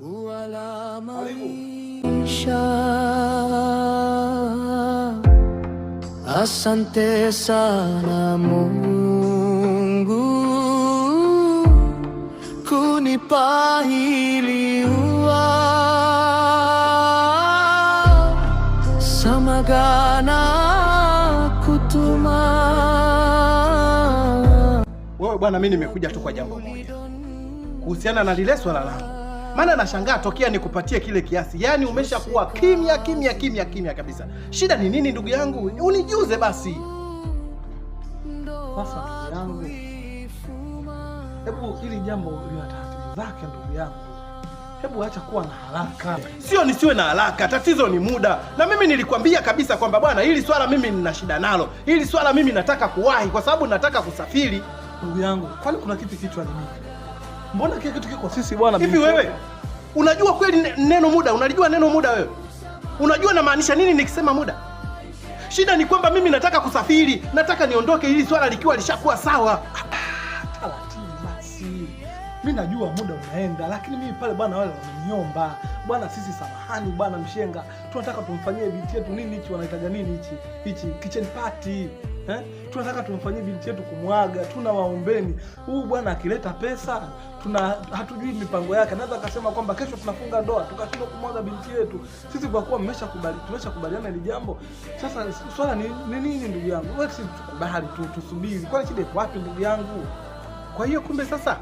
wala maisha. Asante sana Mungu kunipa hili ua samagana kutuma. Wewe bwana, mimi nimekuja tu kwa jambo moja kuhusiana na lile swala langu. Maana nashangaa tokea nikupatie kile kiasi, yaani umeshakuwa kimya kimya kimya kimya kabisa. Shida ni nini ndugu yangu? Unijuze basi. Sasa ndugu yangu, hebu hili jambo lina taratibu zake ndugu yangu. Hebu acha kuwa na haraka. Sio nisiwe na haraka, tatizo ni muda. Na mimi nilikwambia kabisa kwamba bwana, hili swala mimi nina shida nalo. Hili swala mimi nataka kuwahi kwa sababu nataka kusafiri. Ndugu yangu, kwani kuna kitu kichwani mimi? Mbona kile kitu kiko sisi bwana? Hivi wewe unajua kweli neno muda? Unalijua neno muda wewe? Unajua namaanisha nini nikisema muda? Shida ni kwamba mimi nataka kusafiri, nataka niondoke hili swala likiwa lishakuwa sawa. Taratibu basi. Mimi najua muda unaenda, lakini mimi pale bwana wale wameniomba. Bwana sisi samahani bwana Mshenga, tunataka tumfanyie binti yetu nini hichi wanahitaji nini hichi kitchen party. Tunataka tumfanyie binti yetu kumwaga, tunawaombeni. Huyu bwana akileta pesa, hatujui mipango yake. Anaweza akasema kwamba kesho tunafunga ndoa, tukashindwa kumwaga binti yetu. Sisi kwa kuwa tumeshakubaliana hili jambo. Sasa swala ni nini ndugu yangu? Wewe sisi tukubali tusubiri. Kwani shida iko wapi ndugu yangu? Kwa hiyo kumbe sasa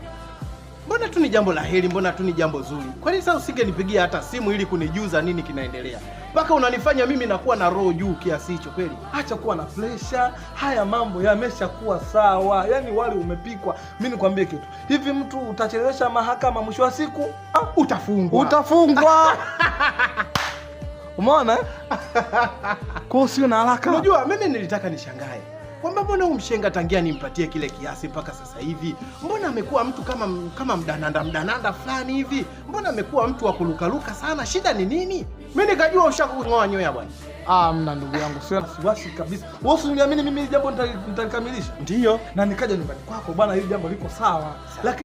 mbona tu ni jambo la heri, mbona tu ni jambo zuri. Kwa nini sasa usingenipigia hata simu ili kunijuza nini kinaendelea? Mpaka unanifanya mimi nakuwa na roho juu kiasi hicho kweli? Acha kuwa na pressure. Haya mambo yameshakuwa sawa. Yaani wale umepikwa. Mimi nikwambie kitu. Hivi mtu utachelewesha mahakama mwisho wa siku, utafungwa. Umeona? Kwa sio na haraka. Unajua mimi nilitaka nishangae kwamba mbona huyu Mshenga tangia nimpatie kile kiasi mpaka sasa hivi, mbona amekuwa mtu kama mdananda fulani hivi? Mbona amekuwa mtu wa kulukaluka sana? Shida ni nini? Mimi nikajua ushakungoa nyoya bwana. Mna ndugu yangu, sio wasiwasi kabisa. Wewe usiniamini mimi jambo nitalikamilisha. Ndio. Na nikaja nyumbani kwako bwana, hili jambo liko sawa. Lakini